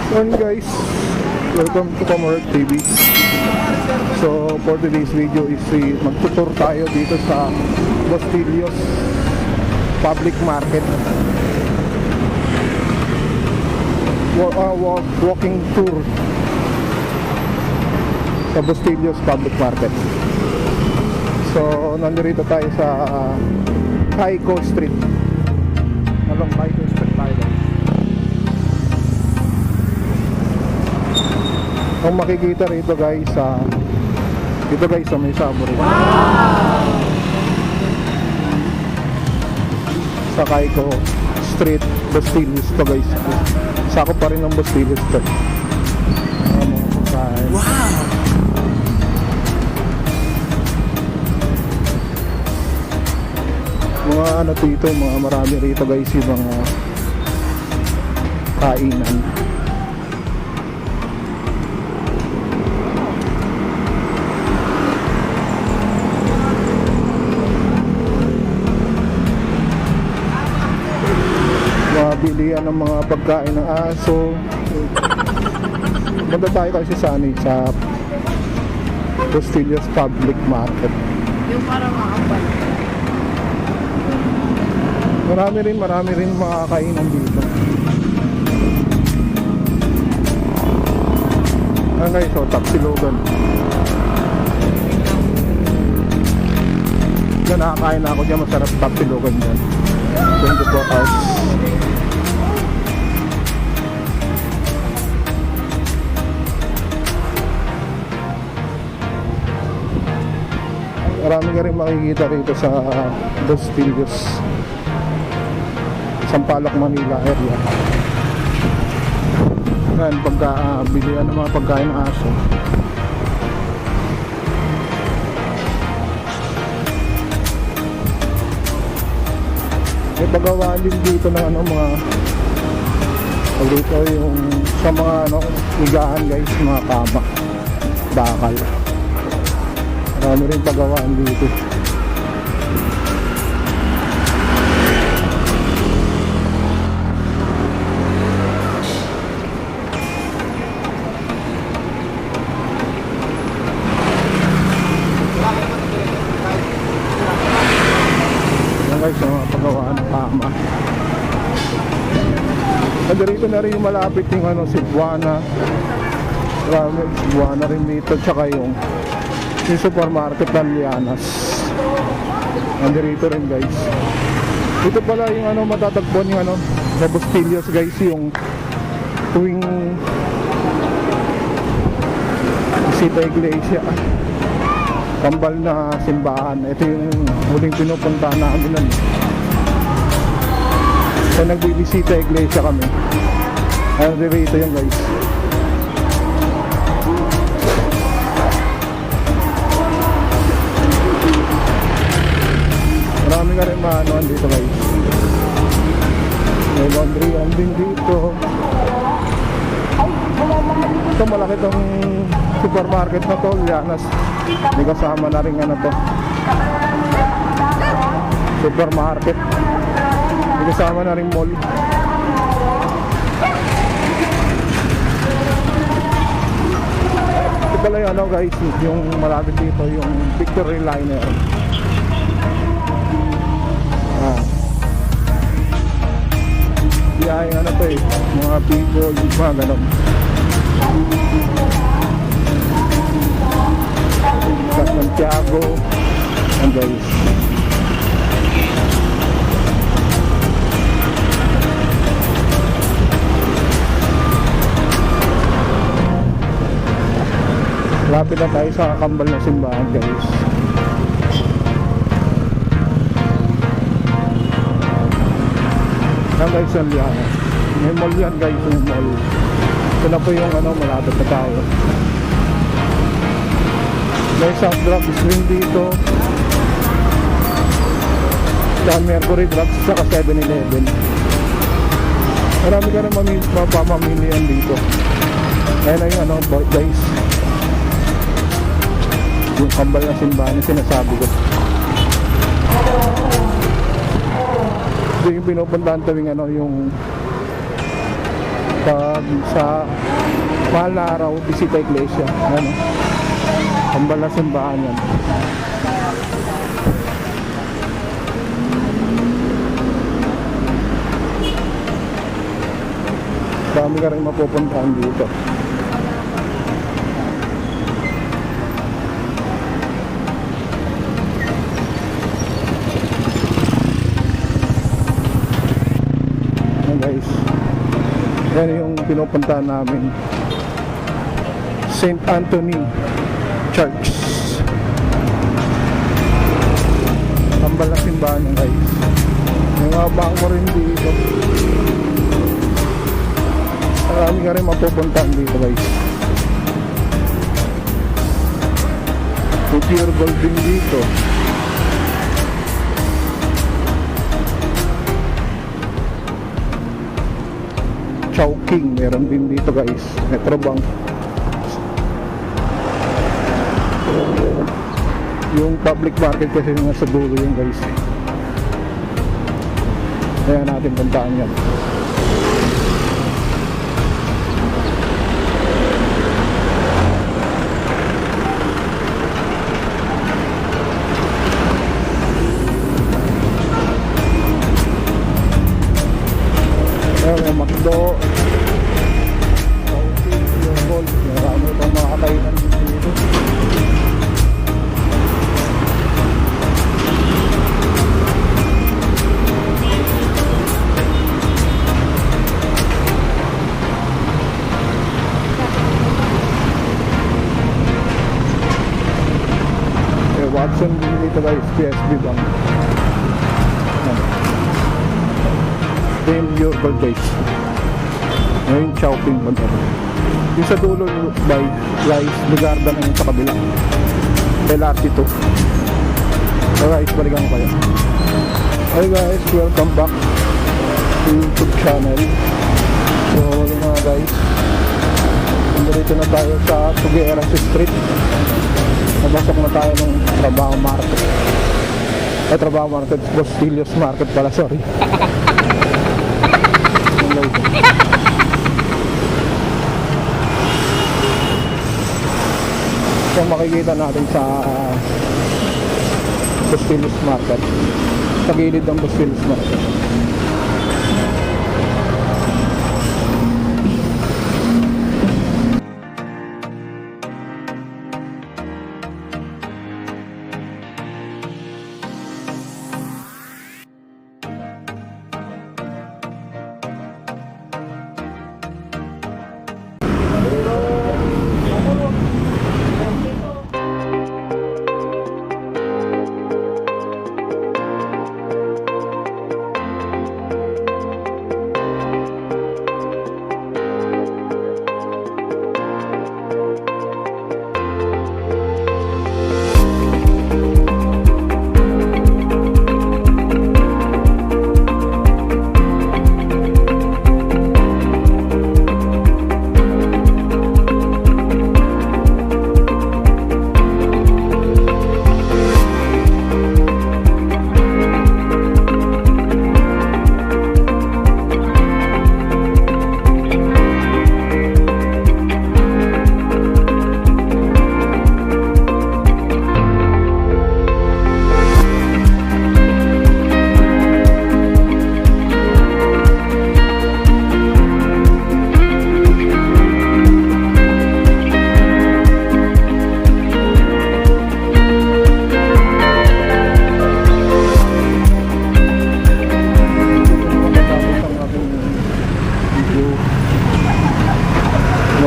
Morning guys, welcome to Kamorek TV. So for today's video is magtutur tayo dito sa Bastillos Public Market. Walking tour sa Bastillos Public Market. So nandito tayo sa Kaiko Street. Along Kaiko Street tayo. Ang makikita rito guys sa may sabor. Wow! Sa Kaiko Street, Bastillos to guys. Sakop pa rin ng Bastillos to. Wow! Mga ano dito, mga marami rito guys yung mga kainan. Bilihan ng mga pagkain ng aso. Punta tayo kasi sa Bastillos Public Market. Yung parang makapal. Marami rin mga kainan dito. Ano guys, so Tapsilogan. Yan, nakakain na ako dyan. Masarap Tapsilogan dyan. 24 hours. Marami ka rin makikita rito sa Bastillos, Sampaloc, Manila area. Yan, bilihan ng mga pagkain ng aso. May pagawaan din dito ng mga dito yung sa mga higaan guys, mga kama, bakal. Marami rin pagawaan dito. Yan guys, mga pagawaan ng kama. Dito na rin yung malapit yung Cebuana. Marami Cebuana rin dito, tsaka yung supermarket ng Lianas. Nandito rin guys. Ito pala yung matatagpuan yung sa Bastillos guys, yung tuwing Sita Iglesia, kambal na simbahan. Ito yung huling pinupunta namin nun. So nagbibisita Iglesia kami. Nandito yung guys. Marami ka rin maanoan dito guys. May laundryan din dito. Ito malaki tong supermarket na to, Lianas. May kasama na rin to supermarket. May kasama na rin mall. Ito pala yung guys, yung malapit dito, yung Victory Liner. Ay to mga people, mga ganon. Sa Santiago and guys, lapit na tayo sa kambal na simbahan guys. Yan guys, yung Lianas. May mall yan guys, yung mall. Ito na po yung malapit na tayo. May soft drugs rin dito. Sa Mercury Drugs, saka 7-Eleven. Marami ka rin mapamamilihan dito. Ayan na yung guys, yung kambal na simbahan yung sinasabi ko. Ito yung pinupuntahan tawing yung Pag sa mahal na araw, bisita iglesia. Ano? Tambal na simbahan yan. Dami ka rin mapupuntahan dito. Ayan guys, yan yung pinupuntahan namin, St. Anthony Church. Tambal na simbahan yan guys. May mga bangko rin dito. Marami ka rin mapupuntahan dito guys. May pure gold din dito. Chowking meron din dito guys. Metrobank. Yung public market kasi nasa dulo yung guys. Kaya natin puntaan yan. May McDo, Chowking, yung gold. Marami pang mga katainan dito. Watson din dito guys, PSB Bank. Then your gold base. Ngayon Chowking banda. Yung sa dulo by guys, Ligarda na yung sa kabila. LRT2. So guys, balikan ko kayo. Hi guys, welcome back to YouTube channel. So yun nga guys, nandito na tayo sa Tugueras Street. Nabasok na tayo ng Trabaho Market. Trabaho Market, Bostillos Market pala, sorry. So makikita natin sa Bostillos Market, sa gilid ng Bostillos Market.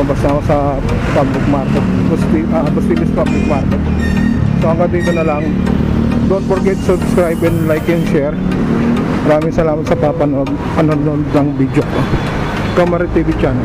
lumabas ako sa public market, Bostillos Public Market. So hanggang dito na lang. Don't forget subscribe and like and share. Maraming salamat sa papanood ng video ko. Kamari TV channel.